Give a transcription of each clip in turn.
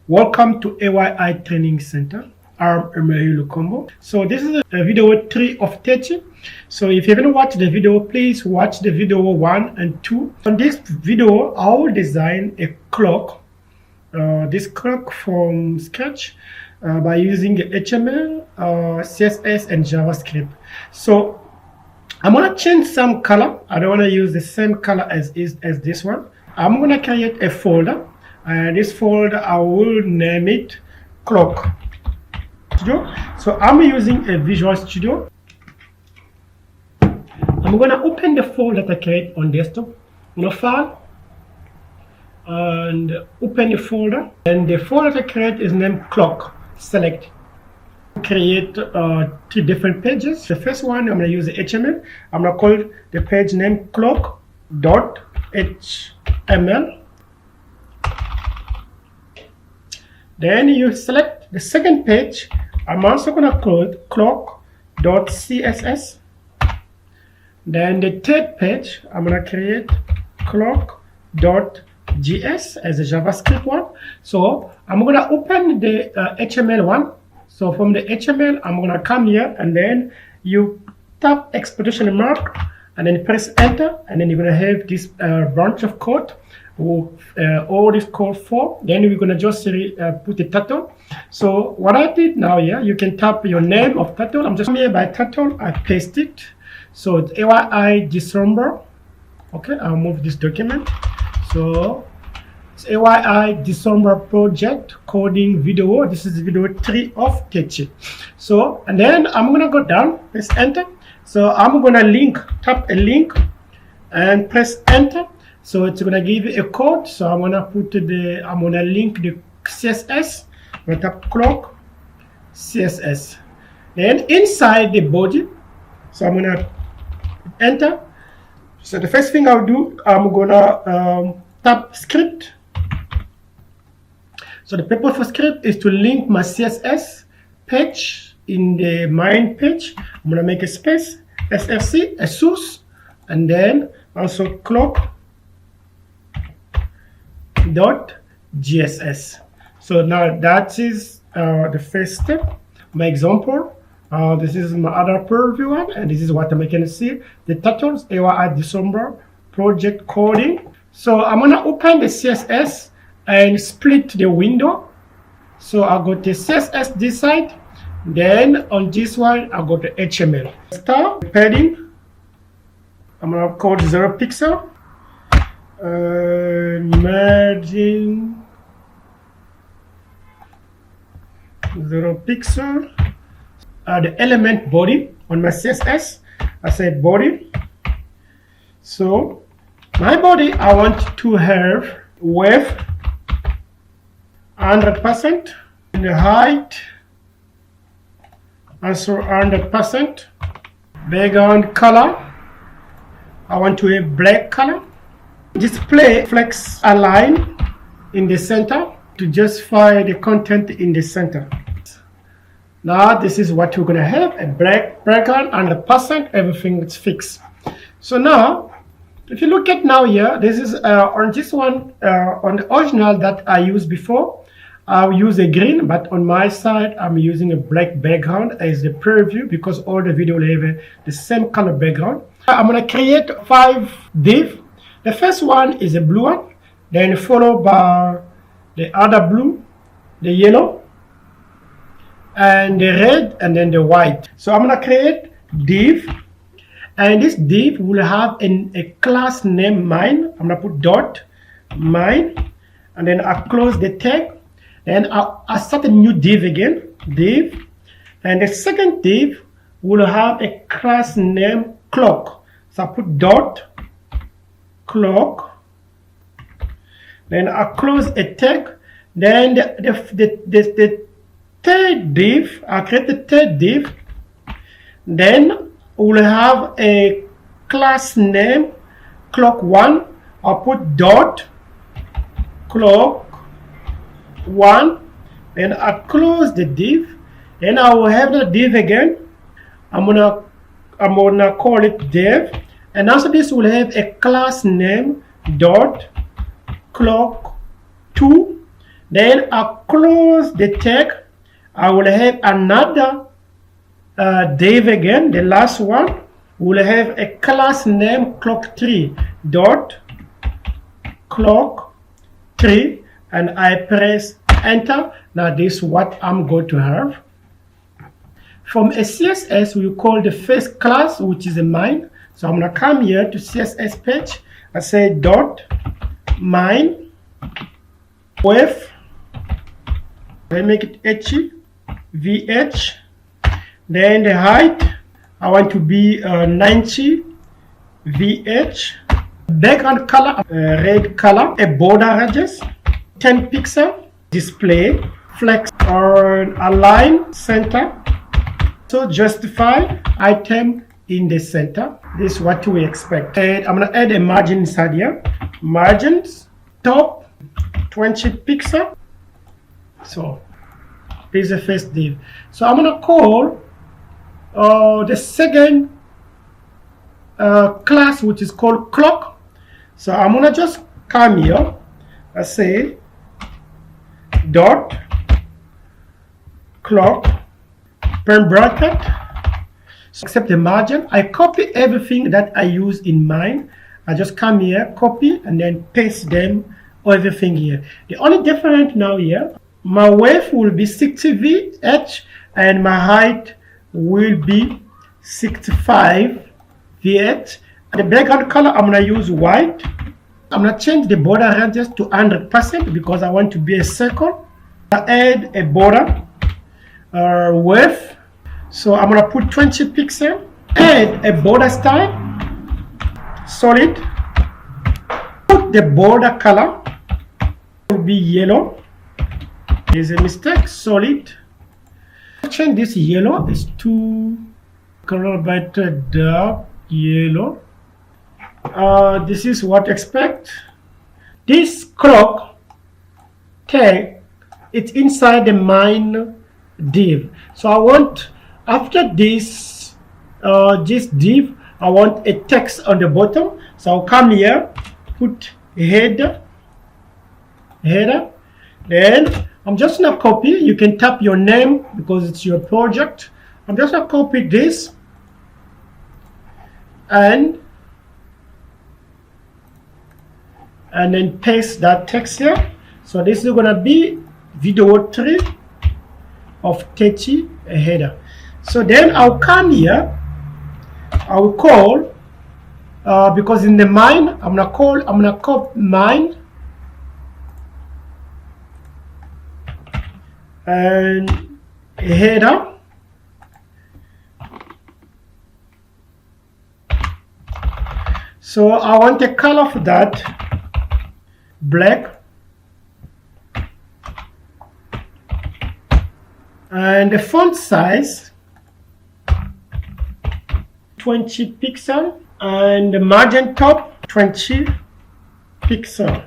Welcome to AYI Training Center. I'm Emery Lukombo. So this is a video 3 of 30. So if you haven't watched the video, please watch the video 1 and 2. On this video, I will design a clock. This clock from scratch by using HTML, CSS and JavaScript. So I'm gonna change some color. I don't want to use the same color as this one. I'm gonna create a folder. This folder, I will name it Clock Studio. So I'm using a Visual Studio. I'm gonna open the folder that I create on desktop. I'm gonna file and open the folder. And the folder that I create is named Clock. Select. Create 3 different pages. The first one, I'm gonna use the HTML. I'm gonna call the page name clock.html. Then you select the second page. I'm also going to call it clock.css. Then the third page, I'm going to create clock.js as a JavaScript one. So I'm going to open the HTML one. So from the HTML, I'm going to come here and then you tap exclamation mark and then press enter, and then you're going to have this branch of code. All this code for, then we're gonna just put the title. So what I did now here, you can type your name of title. I'm just here by title, I paste it. So it's AYI December. Okay, I'll move this document. So it's AYI December project coding video. This is video 3 of 30. So and then I'm gonna go down, press enter. So I'm gonna tap a link and press enter. So it's gonna give you a code. So I'm gonna link the CSS. I'm gonna tap clock CSS. Then inside the body, so I'm gonna enter. So the first thing I'll do, I'm gonna tap script. So the purpose for script is to link my CSS page in the main page. I'm gonna make a space, src, a source, and then also clock .gss. So now that is the first step. My example, this is my other preview one, and this is what I'm going to see. The titles AYI December project coding. So I'm gonna open the CSS and split the window. So I'll go to CSS this side, then on this one I'll go to HTML. Start padding. I'm gonna code 0 pixel. Margin 0 pixel. The element body on my CSS, I said body. So my body, I want to have width 100%, and the height also 100%. Background color, I want to have black color. Display flex align in the center to justify the content in the center. Now this is what we're gonna have: a black background and the percent, everything is fixed. So now if you look at now here, this is on this one, on the original that I used before, I'll use a green, but on my side I'm using a black background as the preview because all the video will have the same color background. I'm gonna create 5 div. The first one is a blue one, then followed by the other blue, the yellow, and the red, and then the white. So I'm gonna create div, and this div will have a class name mine. I'm gonna put dot mine, and then I close the tag, and I start a new div again, div, and the second div will have a class name clock. So I put dot clock, then I close a tag, then the third div, I create the third div, then we'll have a class name clock1. I'll put dot clock1, then I close the div, then I will have the div again. I'm gonna call it div, and also this will have a class name dot clock2, Then I'll close the tag. I will have another div again, the last one. We'll have a class name clock3 dot clock3, and I press enter. Now this is what I'm going to have. From a CSS, we call the first class, which is a mine. So I'm gonna come here to CSS page. I say dot mine with, I make it hetchy, vh. Then the height, I want to be 90 vh. Background color, red color. A border radius, 10 pixel. Display, flex or align center. So justify item in the center. This is what we expect. And I'm gonna add a margin inside here. Margins, top 20 pixel. So this is the first div. So I'm gonna call the second class, which is called clock. So I'm gonna just come here. I say dot clock pen bracket, so except the margin. I copy everything that I use in mine. I just come here, copy, and then paste them, everything here. The only difference now here, my width will be 60 vh and my height will be 65 vh. The background color, I'm gonna use white. I'm gonna change the border radius to 100% because I want to be a circle. I add a border width. So I'm gonna put 20 pixel. Add a border style, solid. Put the border color will be yellow. There's a mistake, solid. Change this yellow is to color better dark yellow. This is what I expect. This clock tag, it's inside the mine div. So I want, after this this div, I want a text on the bottom. So I'll come here, put header. Then I'm just gonna copy. You can tap your name because it's your project. I'm just gonna copy this and then paste that text here. So this is gonna be video 3 of 30 a header. So then I'll come here. I will call because in the mine I'm gonna call mine and a header. So I want the color for that black, and the font size 20 pixel, and the margin top 20 pixel.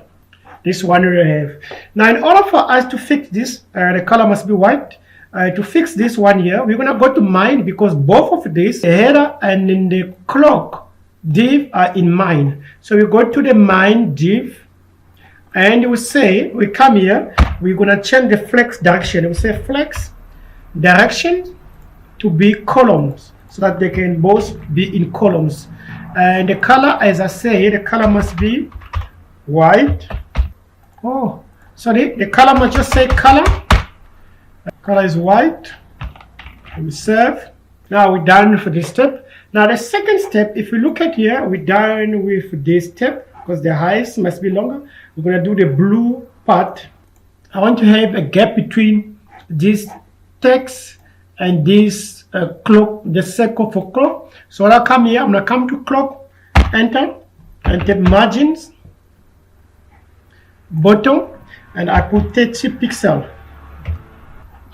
This one we have. Now in order for us to fix this, the color must be white. To fix this one here, we're gonna go to mine because both of these, the header and in the clock div, are in mine. So we go to the mine div, and we say, we come here, we're gonna change the flex direction. We say flex direction to be columns, so that they can both be in columns. And the color, as I say, the color must be white. Oh, sorry, the color must just say color. The color is white. Let me save. Now we're done for this step. Now the second step, if you look at here, we're done with this step because the height must be longer. We're gonna do the blue part. I want to have a gap between this text and this clock, the circle for clock. So when I come here, I'm gonna come to clock, enter, and take margins, bottom, and I put 30 pixel.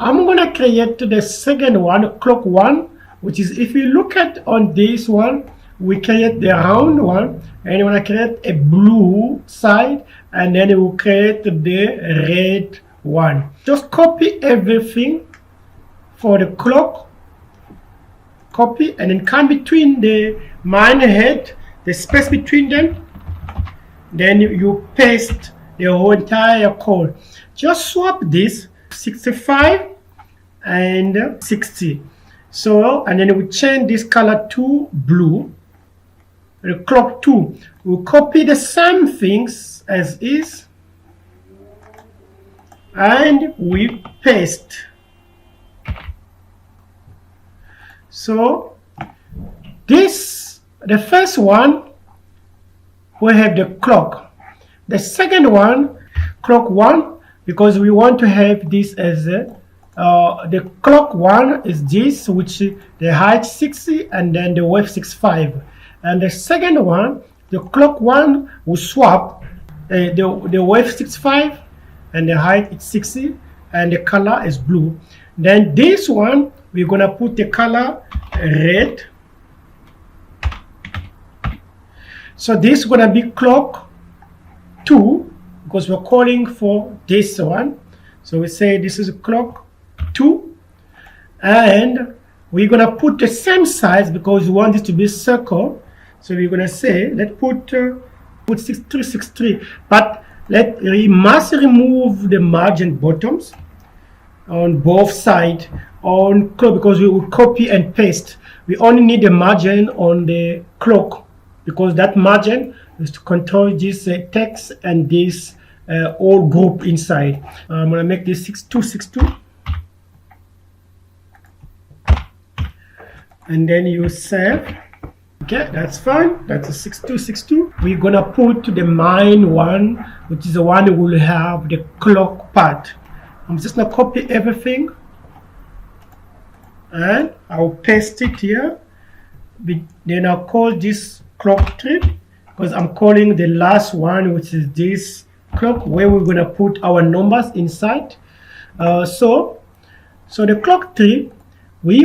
I'm gonna create the second one, clock one, which is, if you look at on this one, we create the round one, and you wanna create a blue side, and then we will create the red one. Just copy everything for the clock, copy, and then come between the mine head, the space between them, then you paste the whole entire code. Just swap this 65 and 60. So, and then we change this color to blue. The clock 2. We'll copy the same things as is, and we paste. So this, the first one, we have the clock. The second one, clock 1, because we want to have this as a the clock 1 is this, which the height 60 and then the width 65. And the second one, the clock 1 will swap the width 65 and the height is 60 and the color is blue. Then this one, we're gonna put the color red. So this is gonna be clock 2 because we're calling for this one. So we say this is clock 2, and we're gonna put the same size because we want this to be circle. So we're gonna say let's put 6363, but we must remove the margin bottoms on both sides on clock because we will copy and paste. We only need the margin on the clock because that margin is to control this text and this all group inside. I'm gonna make this 6262, and then you save. Okay, that's fine. That's a 6262. We're gonna put the main one, which is the one who will have the clock part. I'm just gonna copy everything and I'll paste it here. Then I'll call this clock 3 because I'm calling the last one, which is this clock, where we're gonna put our numbers inside. So the clock 3, we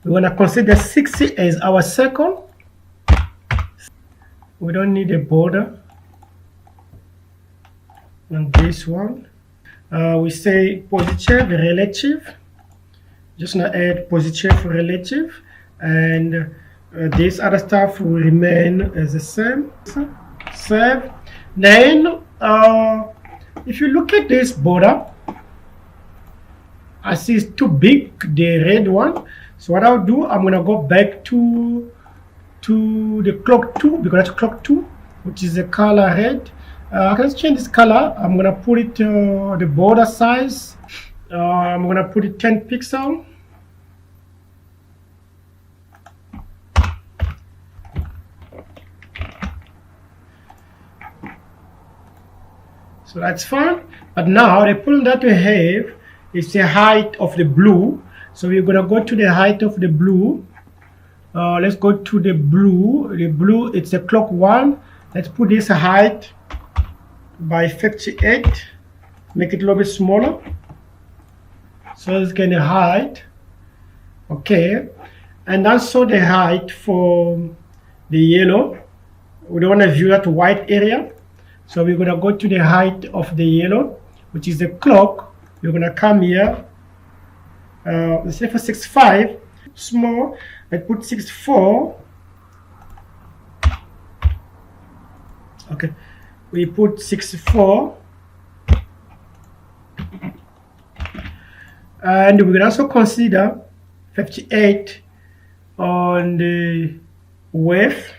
wanna consider 60 as our circle. We don't need a border on this one. We say positive relative. Just gonna add positive relative, and this other stuff will remain as the same. Save. Then if you look at this border, I see it's too big, the red one. So what I'll do, I'm gonna go back to the clock 2 because that's clock 2, which is the color red. I can change this color. I'm gonna put it the border size. I'm gonna put it 10 pixels. So that's fine. But now the problem that we have is the height of the blue. So we're gonna go to the height of the blue. Let's go to the blue. The blue, it's a clock 1. Let's put this height by 58. Make it a little bit smaller. So it's gonna height. Okay. And also the height for the yellow. We don't want to view that white area. So we're gonna go to the height of the yellow, which is the clock. We're gonna come here. Let's say for 65, small. Let's put 64. Okay, we put 64, and we can also consider 58 on the width,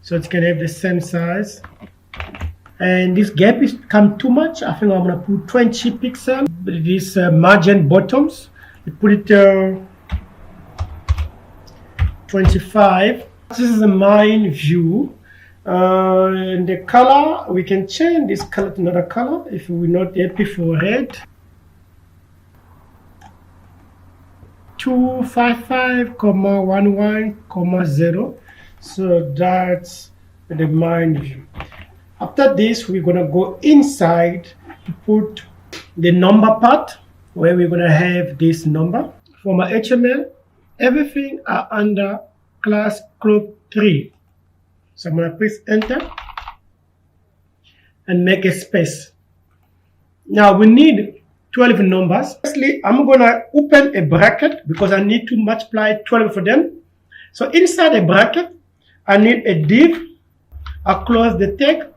so it can have the same size. And this gap is come too much. I think I'm gonna put 20 pixels. This margin bottoms, we put it 25. This is the main view. And the color, we can change this color to another color if we're not happy for red. 255,11,0. So that's the main view. After this, we're gonna go inside to put the number part where we're gonna have this number. For my HTML, everything are under class clock 3. So I'm gonna press enter and make a space. Now we need 12 numbers. Firstly, I'm gonna open a bracket because I need to multiply 12 for them. So inside a bracket, I need a div. I'll close the tag.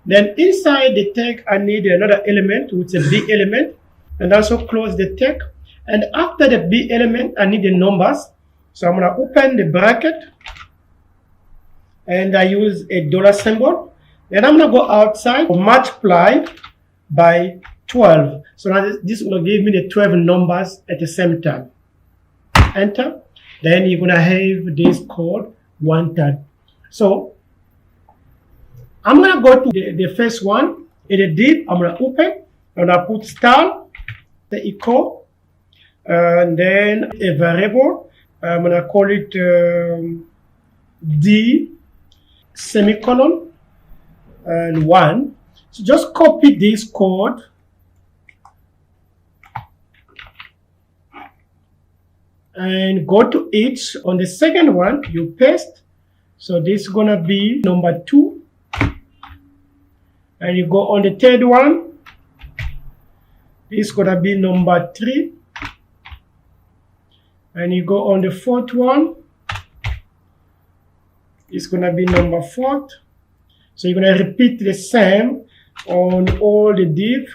Then inside the tag, I need another element, which is a B element, and also close the tag. And after the B element, I need the numbers. So I'm going to open the bracket, and I use a dollar symbol. Then I'm going to go outside, multiply by 12. So now this will give me the 12 numbers at the same time. Enter. Then you're going to have this code 1/3. So I'm going to go to the first one. In the div, I'm going to open. I'm going to put star, the equal, and then a variable. I'm going to call it D semicolon and 1. So just copy this code and go to each. On the second one, you paste. So this is going to be number 2. And you go on the third one. This is going to be number 3. And you go on the fourth one. It's going to be number 4. So you're going to repeat the same on all the div.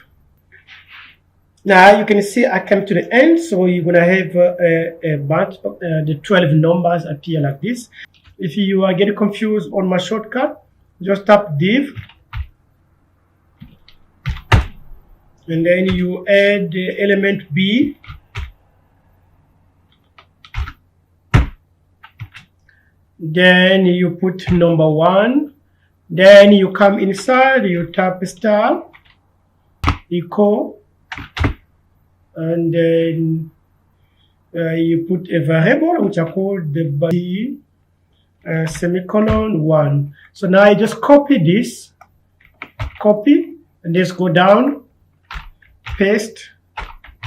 Now you can see I come to the end. So you're going to have a bunch of the 12 numbers appear like this. If you are getting confused on my shortcut, just tap div. And then you add the element B. Then you put number 1. Then you come inside, you tap star, equal, and then you put a variable which I call the B semicolon 1. So now I just copy this, and just go down, paste,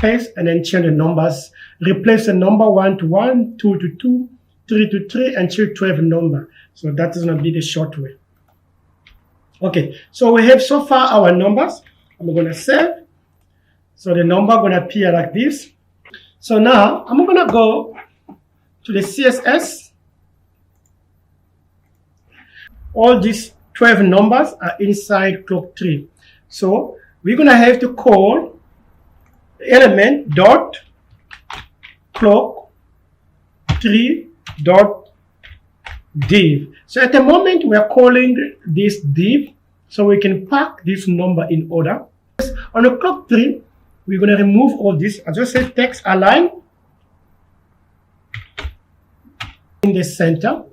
and then change the numbers. Replace the number 1 to 1, 2 to 2, 3 to 3, and change 12 number. So that is going to be the short way. Okay, so we have so far our numbers. I'm going to save. So the number going to appear like this. So now I'm going to go to the CSS. All these 12 numbers are inside clock 3. So we're going to have to call element dot clock 3 dot div. So at the moment we are calling this div, so we can pack this number in order. On the clock 3, we're going to remove all this. I just say text align in the center.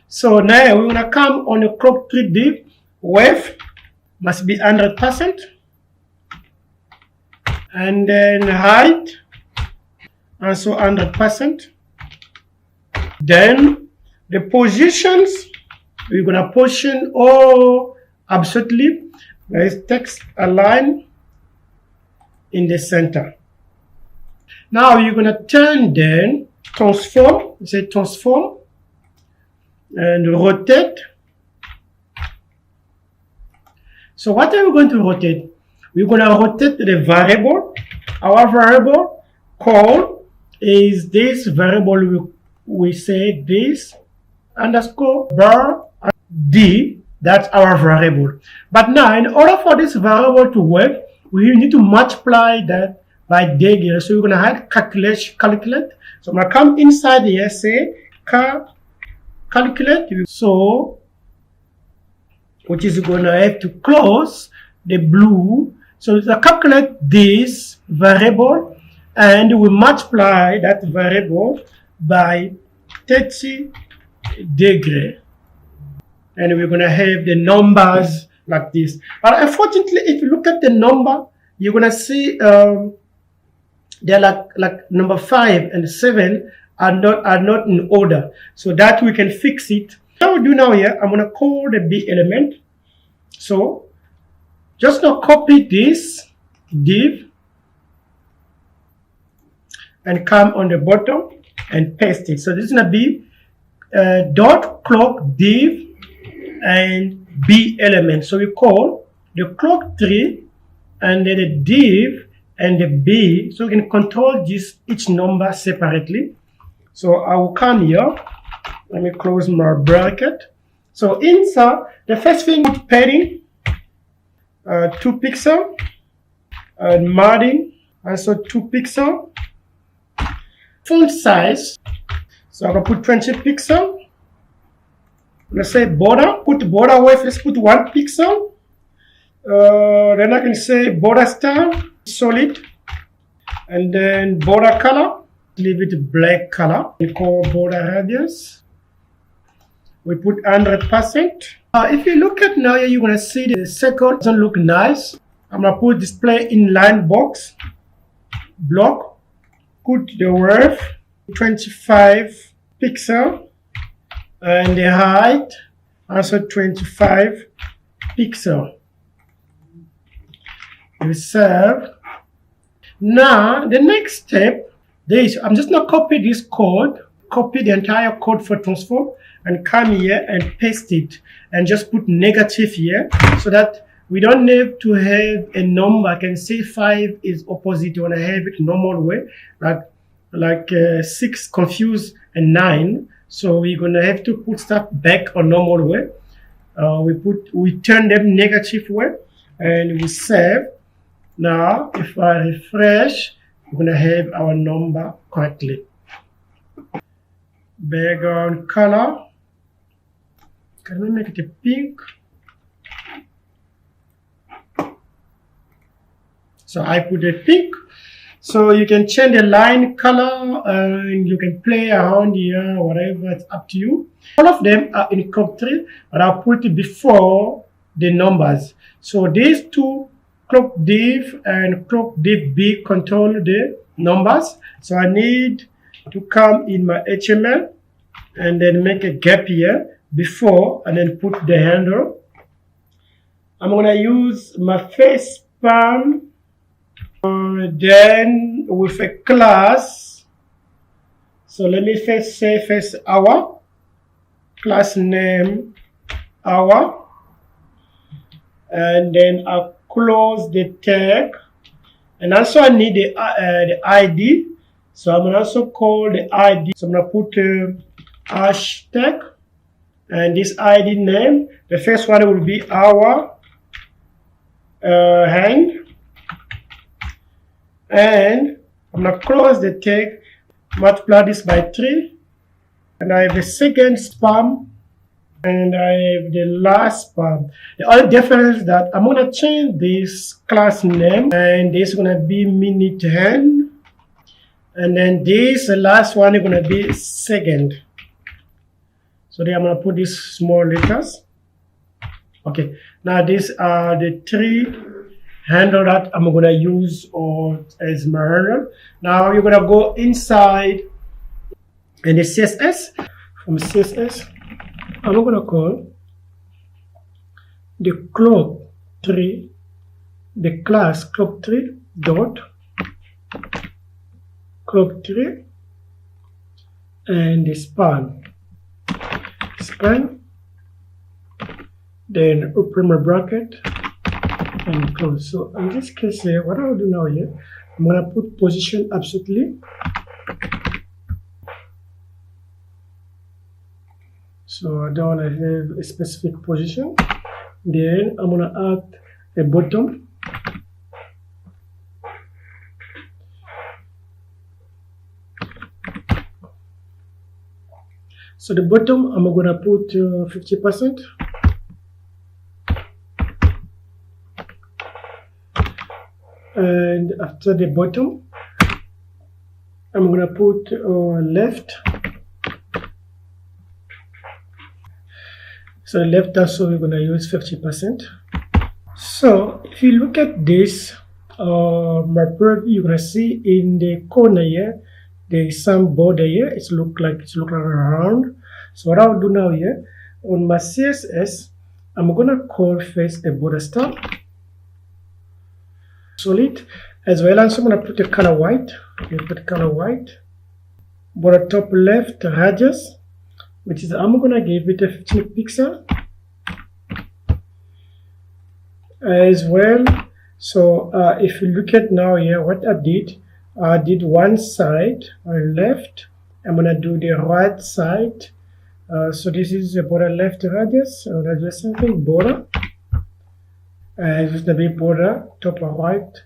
So now we're going to come on the clock 3 div. Wave must be 100%, and then height also 100%. Then the positions, we're going to position all absolutely. There is text align in the center. Now you're going to turn then transform, say transform, and rotate. So what are we going to rotate? We're going to rotate the variable. Our variable call is this variable. We say this underscore bar D, that's our variable. But now, in order for this variable to work, we need to multiply that by degree. So we're going to add calculate. So I'm going to come inside here, say calculate. So, which is going to have to close the blue. So it's going to calculate this variable, and we multiply that variable by 30 degrees, and we're going to have the numbers like this. But unfortunately, if you look at the number, you're going to see they're like number 5 and 7 are not in order. So that we can fix it. What we do now here, I'm going to call the B element. So just now copy this div and come on the bottom and paste it. So this is going to be dot clock div and B element. So we call the clock 3 and then the div and the B. So we can control each number separately. So I will come here. Let me close my bracket. So inside, the first thing, padding, 2 pixels, and margin, also 2 pixels. Font size, so I'm gonna put 20 pixels. Let's say border, put border width, let's put 1 pixel. Then I can say border style, solid, and then border color, leave it black color. We call border radius. We put 100%. If you look at now, you're gonna see the circle doesn't look nice. I'm gonna put display inline box block. Put the width 25 pixel. And the height also 25 pixel. You save. Now the next step is I'm just gonna copy this code, copy the entire code for transform, and come here and paste it, and just put negative here so that we don't need to have a number. I can say 5 is opposite when I have it normal way, like 6 confused and 9. So we're gonna have to put stuff back on normal way. We turn them negative way, and we save. Now, if I refresh, we're gonna have our number correctly. Background color. Can we make it a pink? So I put a pink. So you can change the line color, and you can play around here, whatever, it's up to you. All of them are in crop tree, but I'll put it before the numbers. So these two, clock div and clock div B, control the numbers. So I need to come in my HTML and then make a gap here before, and then put the handle. I'm gonna use my face palm. Then with a class, so let me first say first hour, class name hour, and then I'll close the tag, and also I need the ID, so I'm gonna also call the ID. So I'm gonna put hashtag, and this ID name, the first one will be our hand. And I'm gonna close the tag, multiply this by 3, and I have a second spam, and I have the last spam. The only difference is that I'm gonna change this class name, and this is gonna be minute hand, and then this last one is gonna be second. So then I'm gonna put these small letters. Okay, now these are the 3 handle that I'm gonna use as my handle. Now you're gonna go inside in the CSS. From CSS, I'm gonna call the clock tree, the class clock tree dot clock tree, and the span, then open my bracket and close. So in this case here, what I'll do now here, I'm gonna put position absolutely. So I don't want to have a specific position. Then I'm gonna add a bottom. So the bottom I'm gonna put 50%. And after the bottom, I'm gonna put left. So left also we're gonna use 50%. So if you look at this, my preview, you're gonna see in the corner here, there is some border here. It's look like round. So what I'll do now here, on my CSS, I'm gonna call first a border style. Solid, as well as I'm going to put the color white. You put color white. Border top left radius, which is I'm going to give it a 15 pixel as well. So if you look at now here, what I did one side left. I'm going to do the right side So this is the border left radius. So let's do something border, and it's gonna be border top or right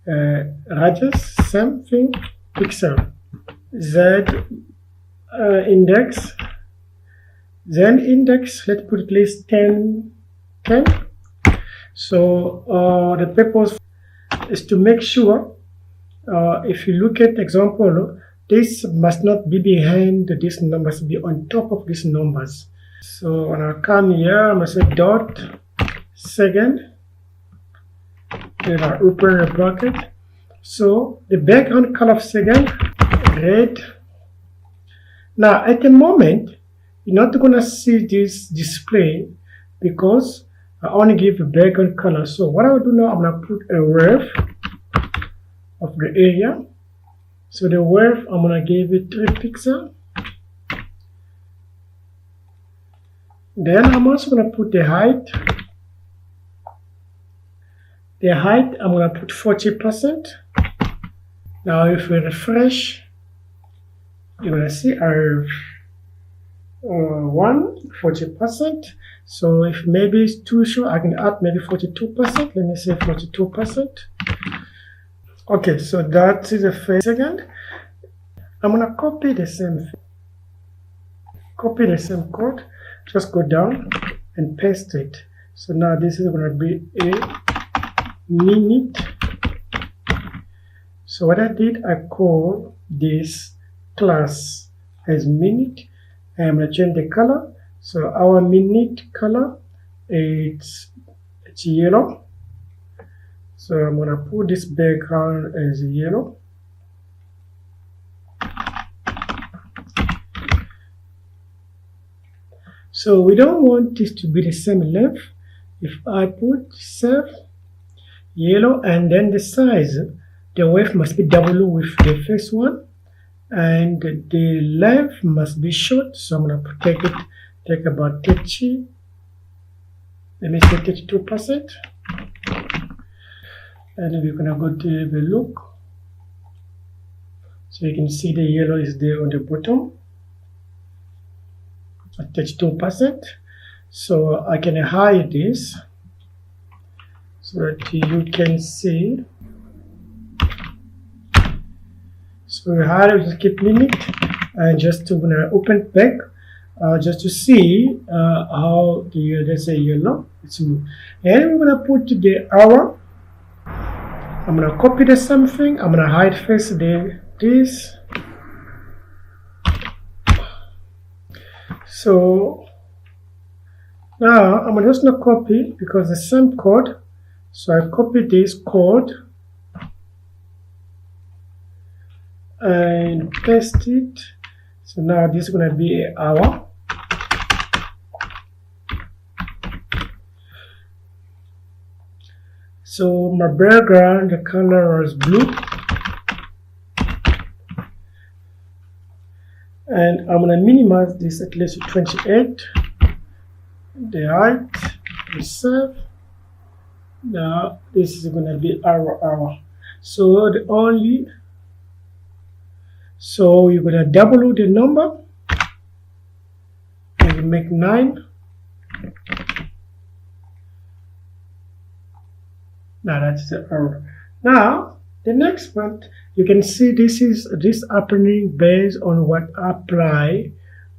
radius, same thing, pixel. Z index, then index, let's put at least 10. So the purpose is to make sure, if you look at example, this must not be behind this number, must be on top of these numbers. So when I come here, I'm going to say dot second, then I open a bracket. So the background color of second, red. Now at the moment, you're not going to see this display because I only give a background color. So what I'll do now, I'm going to put a ref of the area. So the ref, I'm going to give it 3 pixels. Then I'm also going to put the height. The height, I'm going to put 40%. Now if we refresh, you're going to see our 40%. So if maybe it's too short, I can add maybe 42%. Let me say 42%. Okay, so that is the first. Second, I'm gonna copy the same code, just go down and paste it. So now this is gonna be a minute. So what I did, I called this class as minute. I'm gonna change the color. So our minute color, it's yellow. So I'm going to put this background as yellow. So we don't want this to be the same length. If I put save yellow and then the size, the width must be double with the first one, and the length must be short. So I'm going to take about 30. Let me say 32%. And then we're gonna go to have a look. So you can see the yellow is there on the bottom at 32%. So I can hide this so that you can see. So we hide it, just keep minute, and just to gonna open back just to see how the let's say yellow it's moved. And we're gonna put the hour. I'm going to copy the same thing. I'm going to hide first this. So now I'm just going to copy because the same code. So I copy this code and paste it. So now this is going to be an hour. So my background, the color is blue, and I'm gonna minimize this at least to 28. The height is save. Now this is gonna be hour. So so you're gonna double the number and make 9. Now that's the error. Now the next one, you can see this happening based on what apply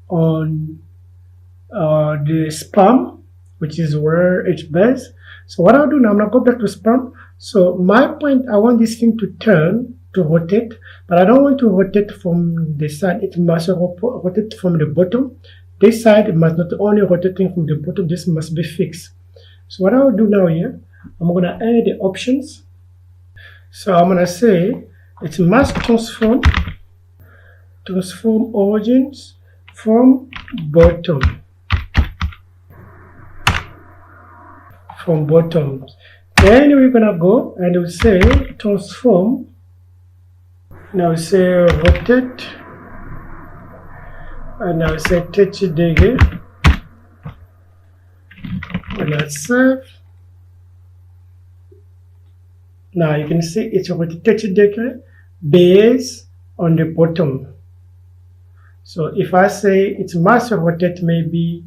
on the spam, which is where it's based. So what I'll do now, I'm gonna go back to spam. So my point, I want this thing to rotate, but I don't want to rotate from the side. It must rotate from the bottom. This side must not only rotating from the bottom. This must be fixed. So what I'll do now here, I'm going to add the options. So I'm going to say it must transform origins from bottom. Then we're going to go and we'll say transform. Now we say rotate. And now we say 30 degrees. And let's save. Now you can see it's already 30 degrees based on the bottom. So if I say it must rotate maybe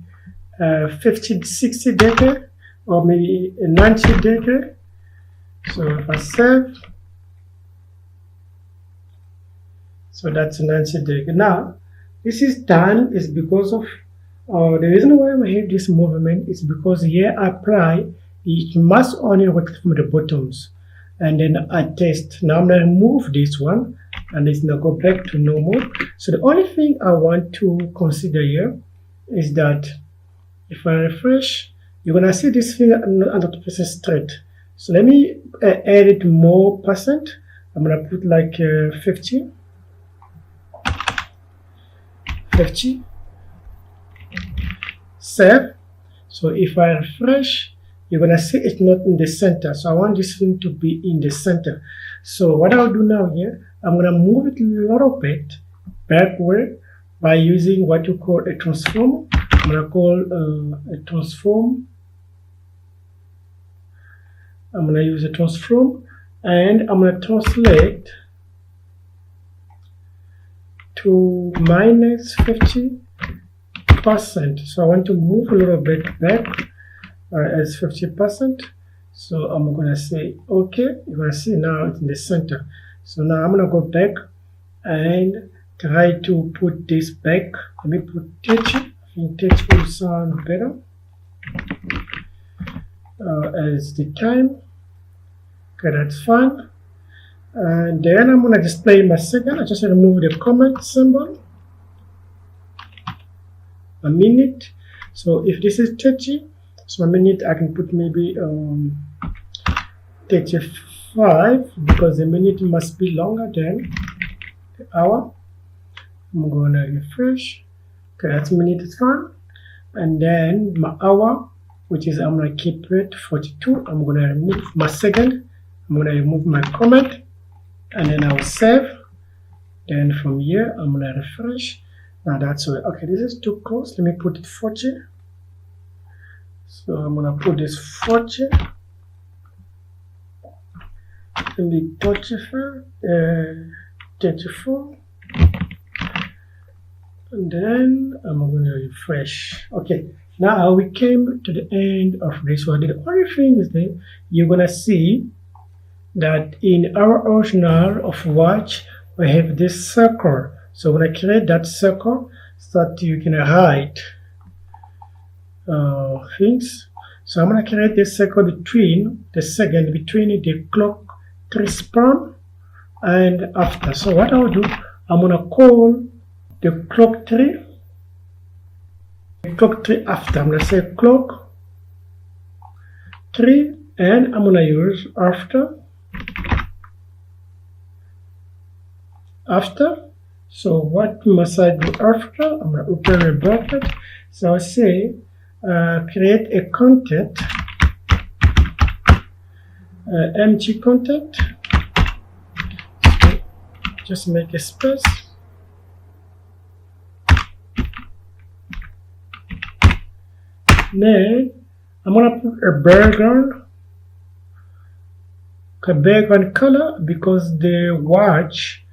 50, 60 degree or maybe 90 degree. So if I save, so that's 90 degree. Now, this is done is because of the reason why we have this movement is because here I apply it must only rotate from the bottoms, and then I test. Now I'm gonna remove this one, and it's gonna go back to normal. So the only thing I want to consider here is that if I refresh, you're gonna see this thing 100% straight. So let me add it more percent. I'm gonna put like 50. Save. So if I refresh, you're gonna see it's not in the center. So I want this thing to be in the center. So what I'll do now here, I'm gonna move it a little bit backward by using what you call a transform. I'm gonna call a transform. I'm gonna use a transform, and I'm gonna translate to minus 50%. So I want to move a little bit back as 50%. So I'm gonna say okay. You're gonna see now it's in the center. So now I'm gonna go back and try to put this back. Let me put 30. I think 30 will sound better as the time. Okay, that's fine. And then I'm gonna display my second. I just remove the comment symbol. A minute. So if this is 30, so a minute I can put maybe 35 because the minute must be longer than the hour. I'm gonna refresh. Okay, that's minute is fine. And then my hour, which is I'm gonna keep it 42. I'm gonna remove my second. I'm gonna remove my comment, and then I'll save. Then from here I'm gonna refresh. Now that's all. Okay, this is too close. Let me put it 40. So I'm gonna put this 40. Let me 34. And then I'm gonna refresh. Okay, now we came to the end of this one. The only thing is that you're gonna see that in our original of watch we have this circle. So when I create that circle, so that you can hide things. So I'm gonna create this circle between the clock 3 span and after. So what I'll do, I'm gonna call the clock 3 after. I'm gonna say clock 3, and I'm gonna use after. So what must I do after? I'm gonna open a bracket. So I say create a content, empty content. So just make a space. Then I'm gonna put a background color because the watch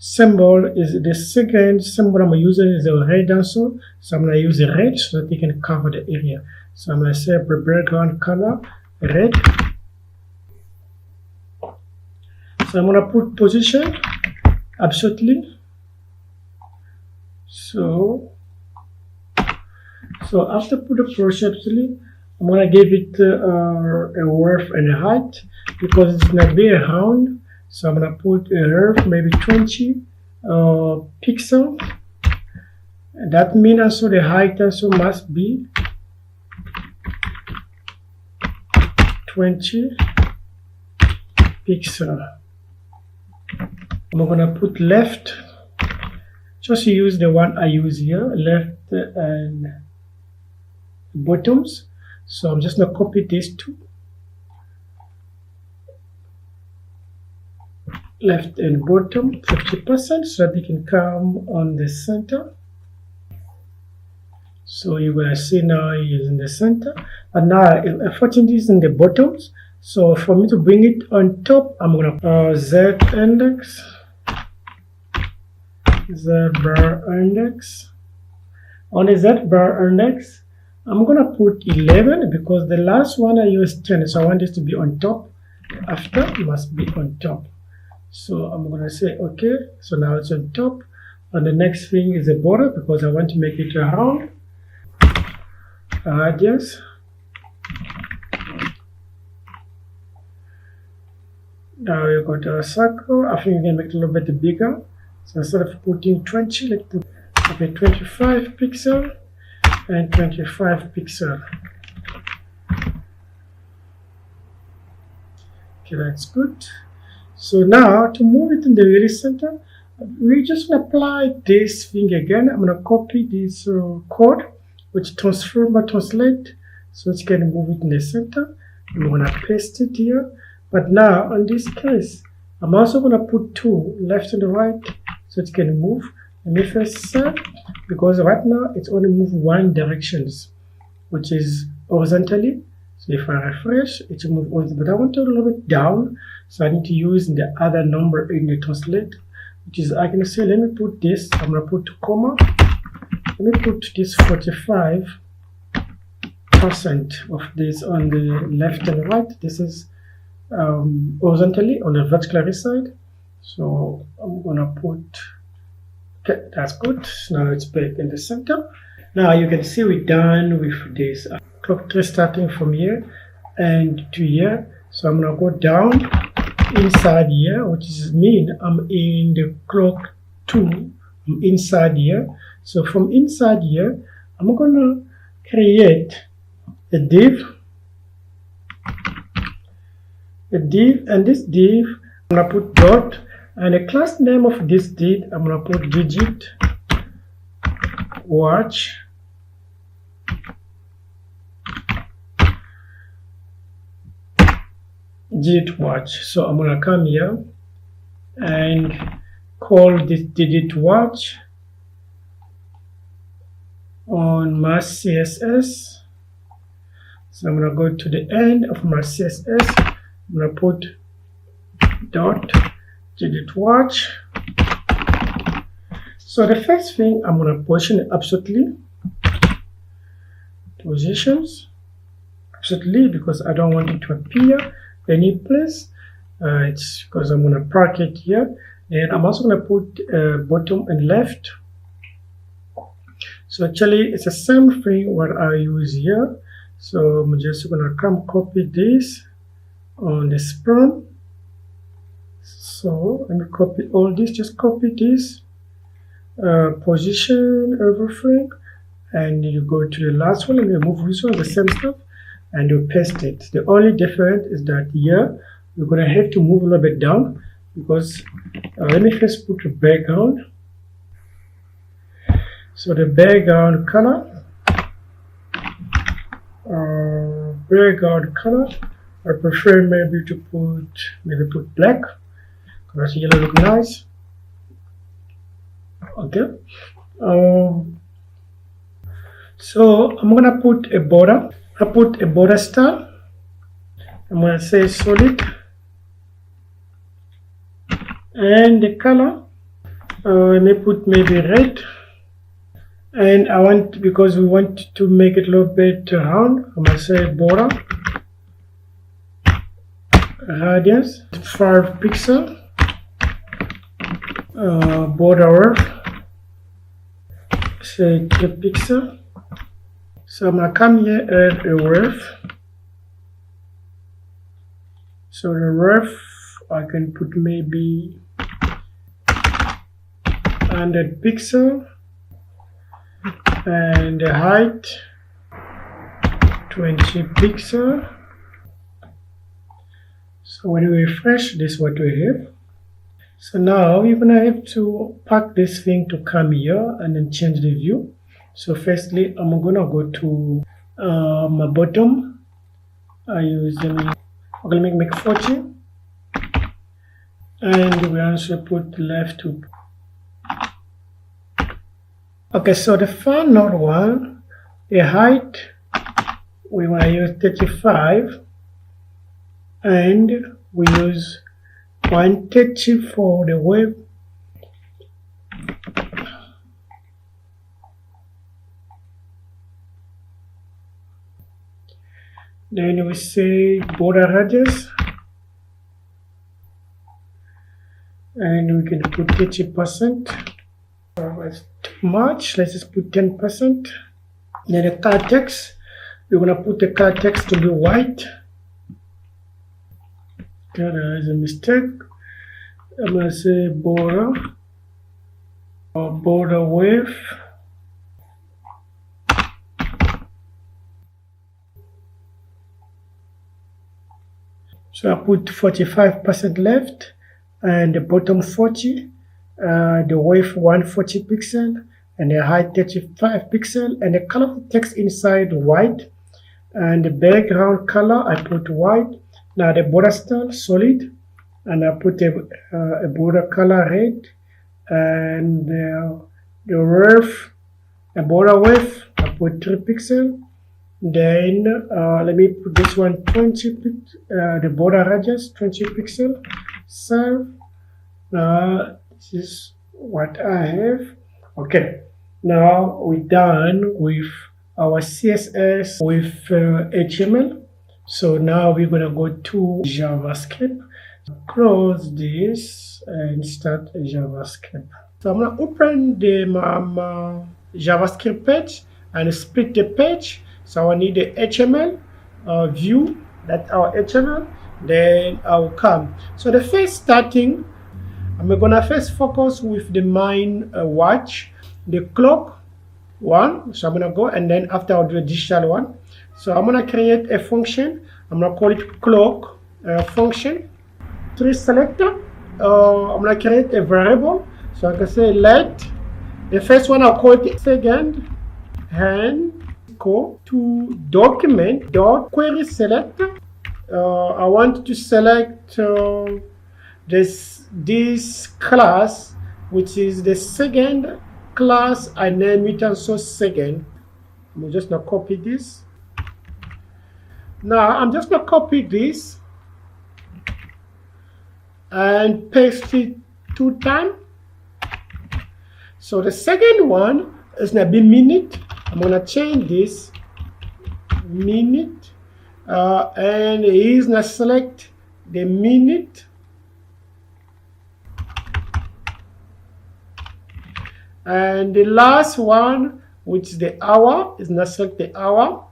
symbol is the second symbol I'm using is a red also. So I'm gonna use a red so that they can cover the area. So I'm gonna say background color red. So I'm gonna put position absolutely. So after put the position absolutely, I'm gonna give it a width and a height because it's gonna be a round. So I'm gonna put a width maybe 20 pixels. And that means also the height also must be 20 pixels. I'm gonna put left. Just use the one I use here, left and bottoms. So I'm just gonna copy these two, left and bottom 50% so that they can come on the center. So you're gonna see now it's in the center, and now unfortunately it's in the bottoms. So for me to bring it on top, I'm gonna Z index Z bar index. On the Z bar index, I'm gonna put 11 because the last one I used 10, so I want this to be on top. After it must be on top. So I'm gonna say okay. So now it's on top. And the next thing is a border because I want to make it round. Radius. Now we got a circle. I think we can make it a little bit bigger. So instead of putting 20, let's put okay, 25 pixel and 25 pixel. Okay, that's good. So now to move it in the very center, we just apply this thing again. I'm going to copy this code, which transform or translate, so it's going to move it in the center. I'm going to paste it here. But now, in this case, I'm also going to put 2 left and right, so it's going to move. Let me first set, because right now it's only move one directions, which is horizontally. So if I refresh, it will move on, but I want to a little bit down, so I need to use the other number in the translate, which is, I can say, let me put this, I'm going to put comma, let me put this 45% of this on the left and right. This is horizontally on the vertical side. So I'm going to put, okay, that's good. Now it's back in the center. Now you can see we're done with this. Clock tree starting from here and to here. So I'm gonna go down inside here, which is mean I'm in the clock 2. I'm inside here. So from inside here, I'm gonna create a div, and this div I'm gonna put dot, and the class name of this div I'm gonna put digit watch. Digit watch. So I'm gonna come here and call this digit watch on my CSS. So I'm gonna go to the end of my CSS. I'm gonna put dot digit watch. So the first thing I'm gonna position it absolutely. Positions absolutely, because I don't want it to appear any place. It's because I'm going to park it here, and I'm also going to put bottom and left. So actually it's the same thing what I use here. So I'm just going to come copy this on the sperm. So let me copy all this, just copy this, position everything, and you go to the last one and you move this one, the same stuff, and you paste it. The only difference is that here you're going to have to move a little bit down, because let me first put the background. So the background color, I prefer maybe to put black, because yellow look nice. Okay. So I'm gonna put a border. I put a border style. I'm gonna say solid, and the color, let me put maybe red. And I want, because we want to make it a little bit round, I'm gonna say border radius 5 pixel, border width say 2 pixel. So I'm gonna come here and add a width. So the width I can put maybe 100 pixel, and the height 20 pixel. So when we refresh, this is what we have. So now you're gonna have to pack this thing to come here and then change the view. So firstly, I'm gonna go to my bottom. I'm gonna make 40, and we also put left to. Okay, so the far node one, the height we want to use 35, and we use 130 for the width, Then we say border radius, and we can put 30%. That's too much. Let's just put 10%. Then the car text, we're gonna put the car text to be white. Okay, there is a mistake. I'm gonna say border or border width. So I put 45% left, and the bottom 40, the width 140 pixel, and the height 35 pixel, and the color of text inside white, and the background color I put white. Now the border style solid, and I put a border color red, and the width, the border width I put 3 pixel. Then let me put this one 20 the border radius 20 pixel. So this is what I have. Okay, now we're done with our CSS with HTML. So now we're gonna go to JavaScript. Close this and start JavaScript. So I'm gonna open the JavaScript page and split the page. So I need the HTML view, that's our HTML, then I'll come. So the first starting, I'm gonna first focus with the main watch, the clock one. So I'm gonna go, and then after I'll do a digital one. So I'm gonna create a function. I'm gonna call it clock function. Tree selector. I'm gonna create a variable. So I can say let, the first one I'll call it second, and go to document dot query selector. I want to select this class, which is the second class. I name it also second. I'm just gonna copy this. Now I'm just gonna copy this and paste it 2 times. So the second one is gonna be minute. I'm gonna change this minute, and he's gonna select the minute, and the last one, which is the hour, is gonna select the hour.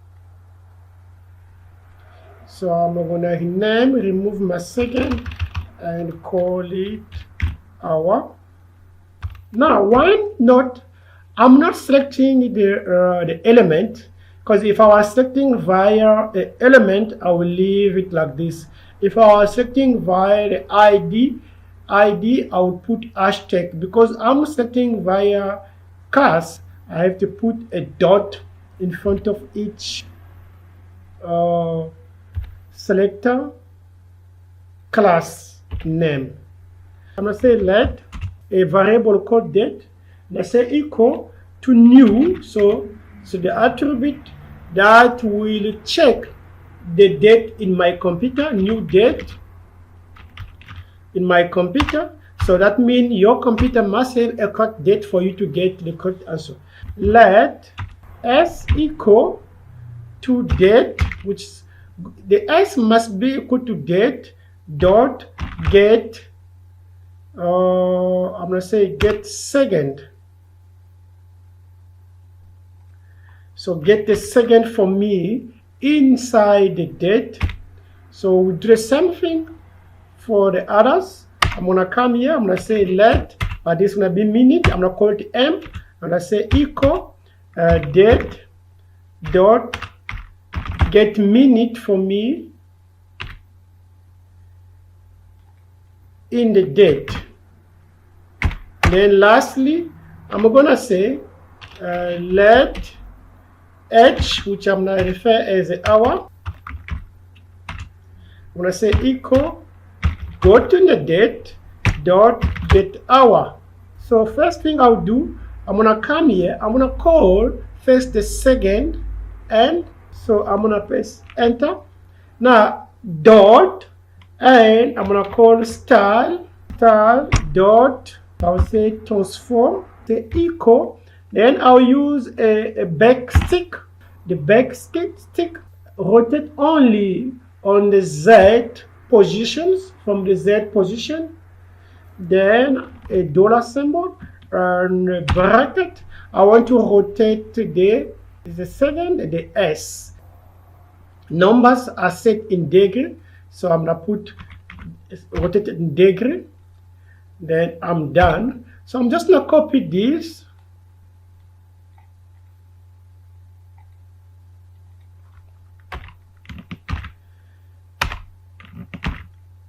So I'm gonna remove my second and call it hour. Now why not? I'm not selecting the element, because if I was selecting via the element, I will leave it like this. If I was selecting via the ID, I will put hashtag. Because I'm selecting via class, I have to put a dot in front of each selector class name. I'm gonna say let a variable called date. Let's say equal to new. So the attribute that will check the date in my computer, new date in my computer. So that means your computer must have a correct date for you to get the correct answer. Let s equal to date, which the s must be equal to date dot get. I'm gonna say get second. So get the second for me inside the date. So we do the same thing for the others. I'm gonna come here, I'm gonna say let, but this is gonna be minute. I'm gonna call it m. I'm gonna say equal date dot get minute for me in the date. Then lastly, I'm gonna say let h, which I'm gonna refer as the hour. I'm gonna say equal go to the date dot get hour. So first thing I'll do, I'm gonna come here, I'm gonna call first the second, and so I'm gonna press enter. Now dot, and I'm gonna call style dot, I'll say transform, say equal. Then I'll use a backstick. The backstick rotate only on the Z positions, from the Z position, then a dollar symbol and a bracket. I want to rotate the second, the S. Numbers are set in degree, so I'm gonna put rotated in degree. Then I'm done. So I'm just gonna copy this.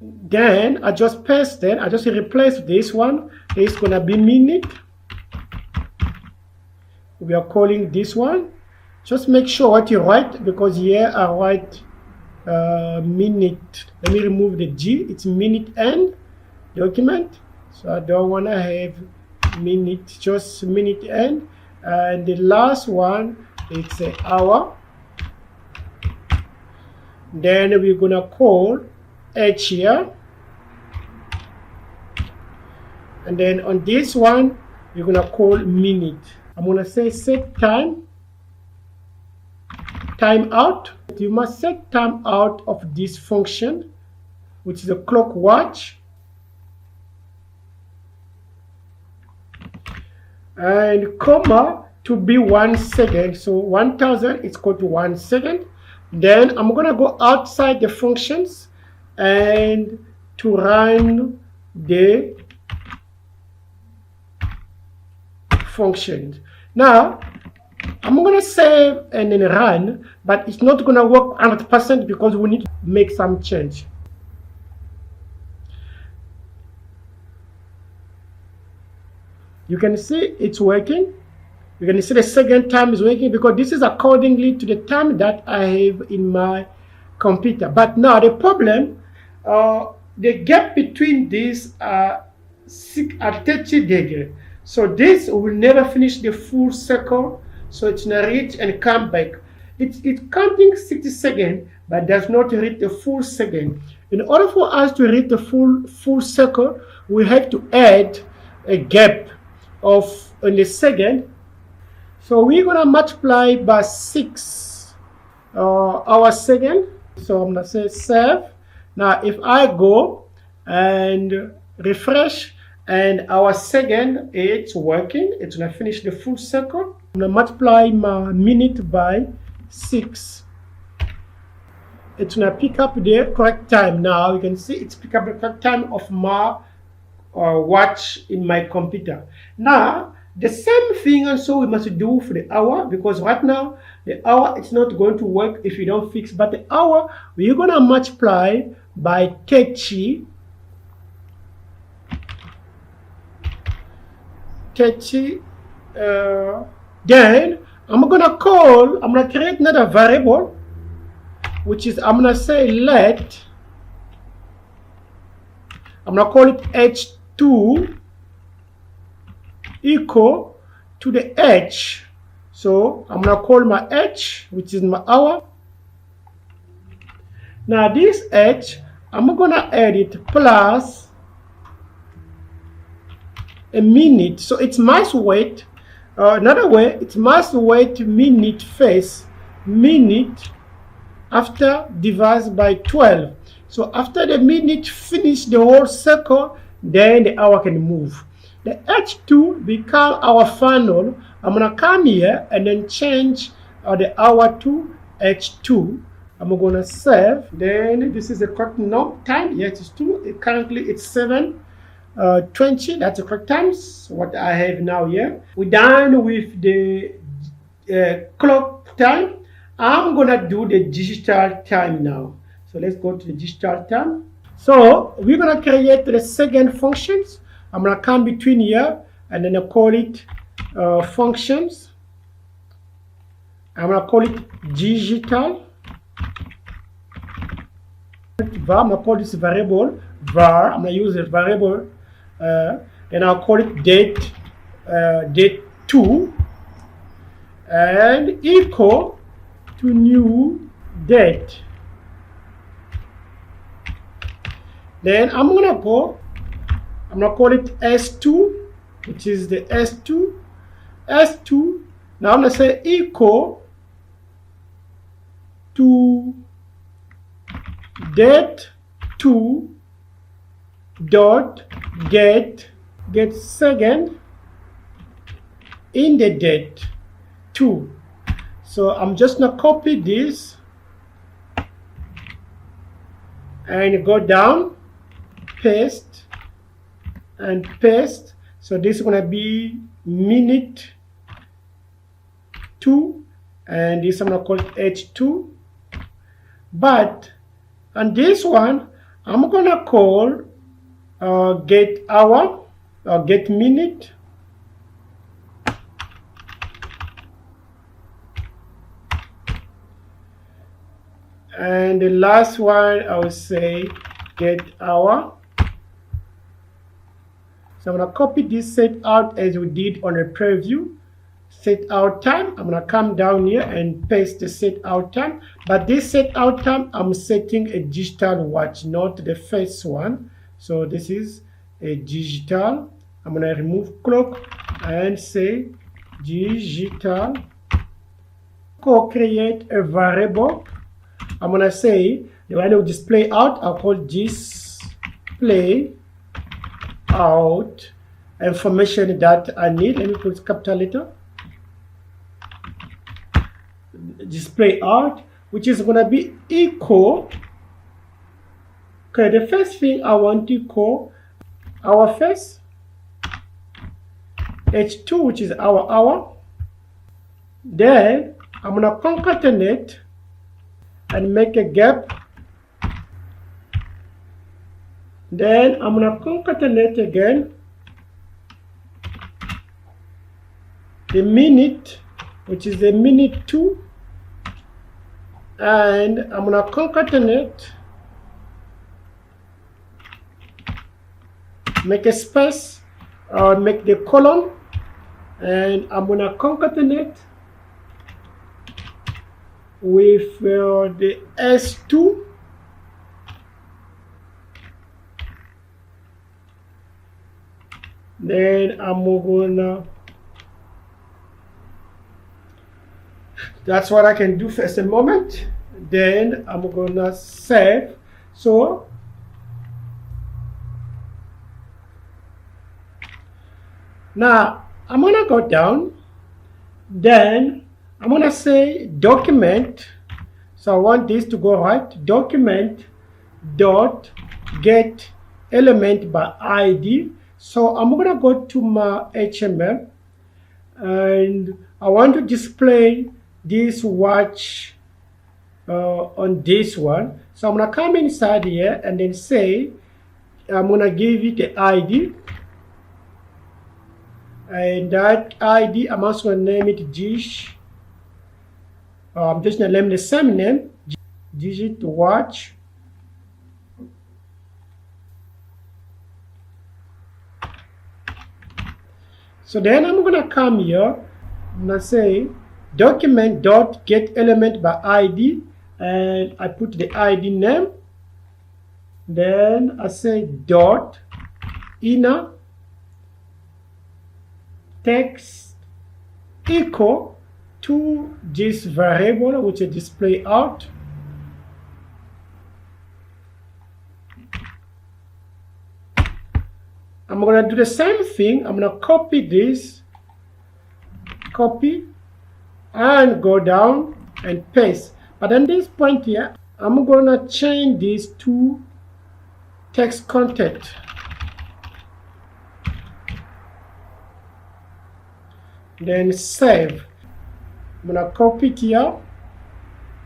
Then I just paste it. I just replace this one. It's gonna be minute. We are calling this one. Just make sure what you write, because here I write minute. Let me remove the G. It's minute end document. So I don't want to have minute, just minute end. And the last one, it's an hour. Then we're gonna call H here. And then on this one, we're gonna call minute. I'm gonna say set time out. You must set time out of this function, which is a clock watch. And comma to be 1 second. So 1000 is equal to 1 second. Then I'm gonna go outside the functions and to run the functions. Now I'm gonna save and then run, but it's not gonna work 100% because we need to make some change. You can see it's working. You can see the second time is working because this is accordingly to the time that I have in my computer. But now the problem, the gap between these are 30 degrees. So this will never finish the full circle. So it's gonna reach and come back. It's counting 60 seconds, but does not reach the full second. In order for us to reach the full circle, we have to add a gap of in the second. So we're gonna multiply by 6 our second. So I'm gonna say save. Now if I go and refresh, and our second, it's working, it's gonna finish the full circle. I'm gonna multiply my minute by 6. It's gonna pick up the correct time. Now you can see it's pick up the correct time of my watch in my computer. Now the same thing also we must do for the hour, because right now the hour it's not going to work if you don't fix. But the hour we're gonna multiply by 30. Then I'm gonna create another variable, which is I'm gonna say let. I'm gonna call it h2 equal to the h. So I'm gonna call my h, which is my hour. Now this h, I'm gonna add it plus a minute. So it must wait. Another way, it must wait minute first, minute after divided by 12. So after the minute finish the whole circle, then the hour can move. The h2 become our final. I'm gonna come here and then change the hour to h2. I'm gonna save. Then this is the correct time. Yes, it's 2. Currently it's 7:20. That's the correct times. What I have now here. We're done with the clock time. I'm gonna do the digital time now. So let's go to the digital time. So we're gonna create the second functions. I'm gonna come between here and then I call it functions. I'm gonna call it digital. I'm gonna call this variable var. I'm gonna use a variable. Then I'll call it date 2 and equal to new date. Then I'm gonna call it S2, which is the S2. Now I'm gonna say equal to date 2 dot get second in the date 2. So I'm just gonna copy this and go down, paste and paste. So this is gonna be minute 2, and this I'm gonna call it H2. But on this one, I'm gonna call get hour or get minute. And the last one, I will say get hour. So I'm gonna copy this set out as we did on the preview. Set out time, I'm gonna come down here and paste the set out time. But this set out time, I'm setting a digital watch, not the first one. So this is a digital. I'm gonna remove clock and say digital. Co-create a variable. I'm gonna say the one will display out. I'll call display out information that I need. Let me put capital letter. Display out, which is gonna be equal. Okay, the first thing I want to call our first H2, which is our hour. Then I'm gonna concatenate and make a gap. Then I'm gonna concatenate again the minute, which is the minute 2, and I'm gonna concatenate, make a space, or make the column, and I'm gonna concatenate with the S2. Then I'm gonna, that's what I can do for a moment. Then I'm gonna save. So now I'm gonna go down, then I'm gonna say document. So I want this to go right. Document dot get element by ID. So I'm gonna go to my HTML and I want to display this watch on this one. So I'm gonna come inside here and then say I'm gonna give it the ID, and that ID I'm also gonna name it dish. I'm just gonna name the same name, digit watch. So then I'm gonna come here, I'm gonna say document dot get element by ID, and I put the ID name. Then I say dot inner text equal to this variable, which is display out. I'm gonna do the same thing. I'm gonna copy this, copy, and go down and paste. But at this point here, I'm gonna change this to text content. Then save. I'm gonna copy it here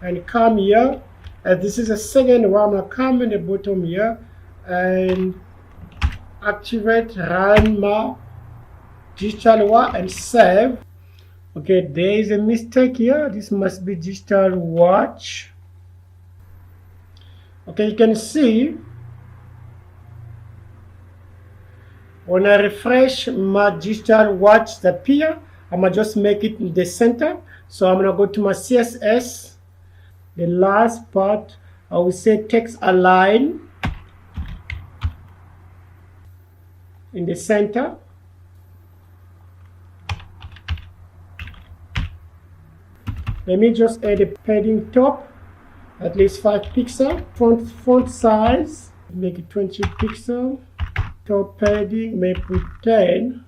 and come here. And this is the second one. I'm gonna come in the bottom here and activate run my digital watch and save. Okay, there is a mistake here. This must be digital watch. Okay, you can see when I refresh my digital watch that appear, I'm gonna just make it in the center. So I'm gonna go to my CSS. The last part, I will say text align in the center. Let me just add a padding top at least 5 pixels. Font size, make it 20 pixels. Top padding, may put 10.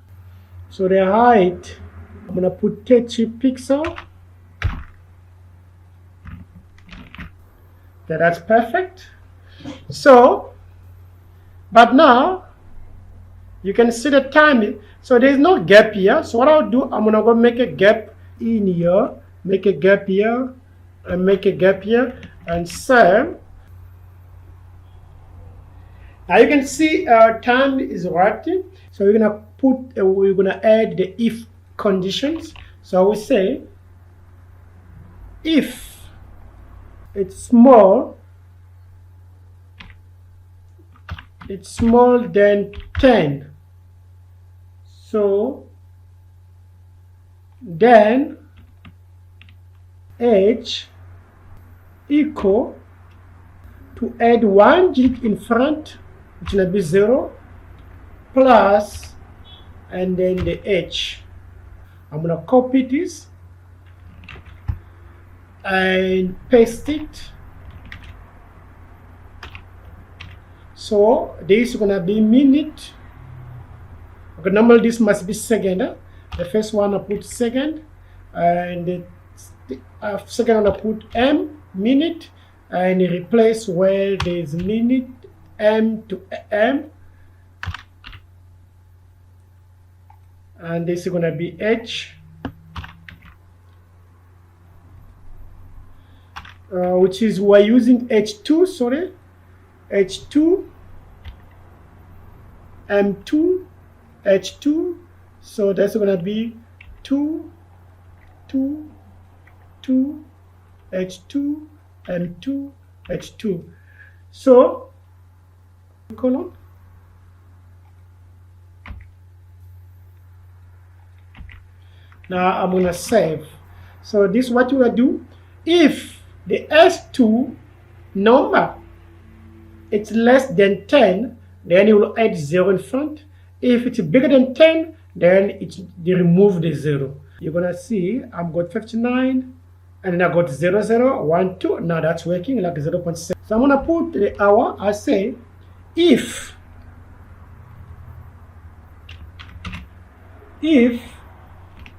So the height, I'm gonna put 30 pixels. Okay, that's perfect. So, but now you can see the timing. So there's no gap here. So what I'll do, I'm gonna go make a gap in here, make a gap here, and make a gap here, and save. Now you can see our time is working. So we're gonna add the if conditions. So we say if it's small than 10, so then age equal to add 1 digit in front, which will be 0, plus, and then the age. I'm gonna copy this and paste it. So this is gonna be minute. Okay, normally this must be second. The first one I put second, and the second one I put minute, and replace where there's minute m to m, and this is gonna be h, which is we're using h2. Sorry, h2, m2, h2. So that's gonna be 2, 2, 2, h2, m2, h2. So colon. Now I'm gonna save. So this is what you will do. If the S2 number it's less than 10, then you will add 0 in front. If it's bigger than 10, then you remove the 0. You're gonna see I've got 59, and then I got 0, 0, 1, 2. Now that's working like 0.7. So I'm gonna put the hour. I say if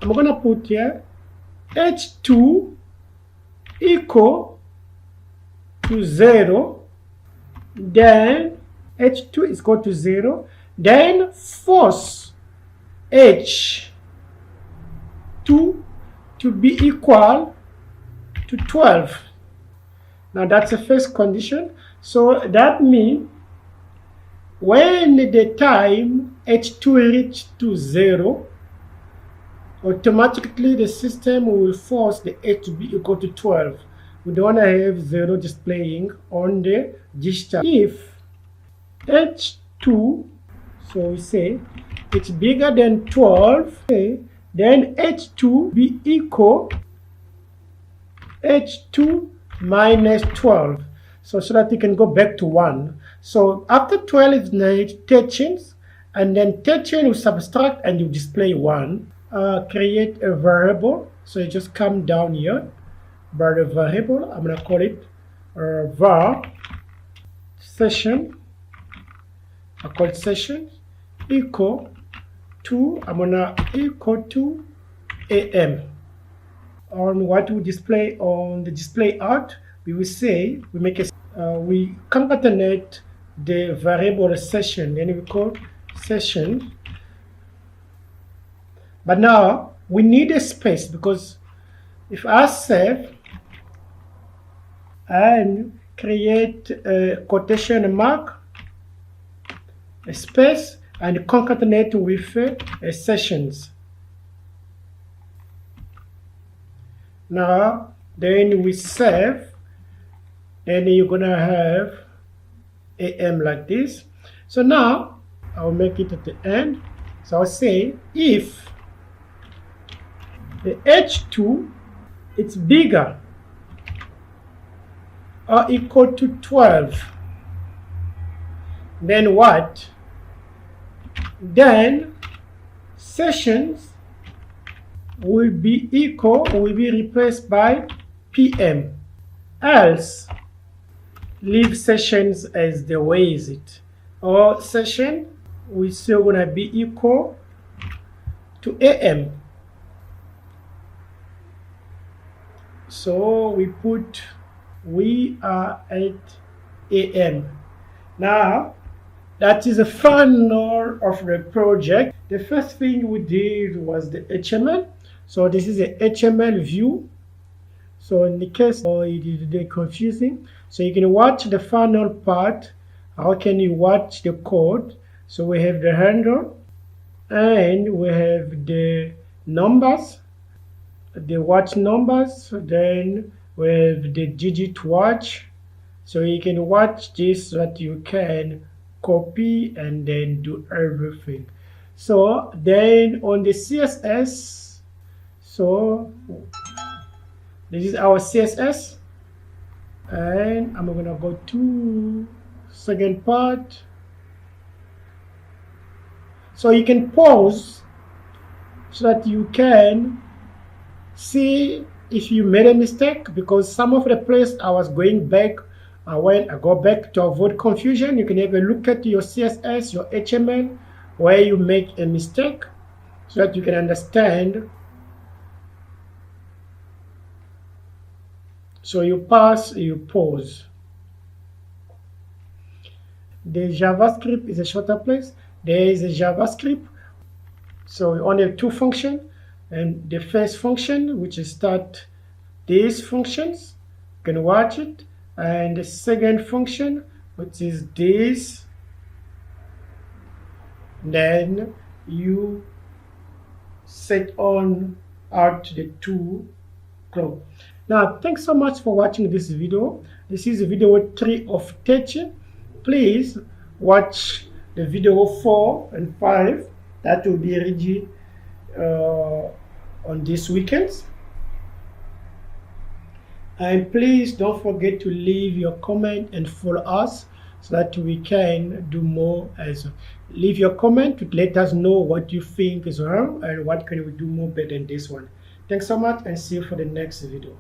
I'm gonna put here h2 equal to 0, then h2 is equal to 0, then force h2 to be equal to 12. Now that's the first condition. So that means when the time h2 reaches to 0, automatically the system will force the h to be equal to 12. We don't want to have 0 displaying on the register. If h2, so we say it's bigger than 12, okay, then h2 be equal h2 minus 12, so that you can go back to 1. So after 12 is 13, and then 13 will subtract and you display 1. Create a variable. So you just come down here, by the variable, I'm gonna call it var session. I call it session equal to, I'm gonna equal to am. On what we display on the display out, we will say we make a we concatenate the variable session, then we call session. But now we need a space, because if I save and create a quotation mark, a space, and concatenate with sessions. Now then we save, then you're gonna have am like this. So now I'll make it at the end. So I'll say if the h2 it's bigger or equal to 12, then what? Then sessions will be replaced by PM. Else leave sessions as the way is it. Our session we still gonna be equal to AM. So we put we are at AM. Now that is a funnel of the project. The first thing we did was the HTML. So this is a HTML view. So in the case it is confusing, so you can watch the funnel part. How can you watch the code? So we have the handle and we have the numbers, the watch numbers, then we have the digit watch. So you can watch this so that you can copy and then do everything. So then on the CSS, so this is our CSS, and I'm gonna go to second part. So you can pause so that you can see if you made a mistake, because some of the place I was going back, when I go back to avoid confusion, you can have a look at your CSS, your HTML, where you make a mistake so that you can understand. So you pass, you pause. The JavaScript is a shorter place. There is a JavaScript. So we only have two functions. And the first function, which is start these functions, you can watch it. And the second function, which is this, then you set on out the two clock. Now, thanks so much for watching this video. This is video 3 of 30. Please watch the video 4 and 5. That will be ready on this weekend. And please don't forget to leave your comment and follow us so that we can do more. As leave your comment to let us know what you think is wrong and what can we do more better than this one. Thanks so much and see you for the next video.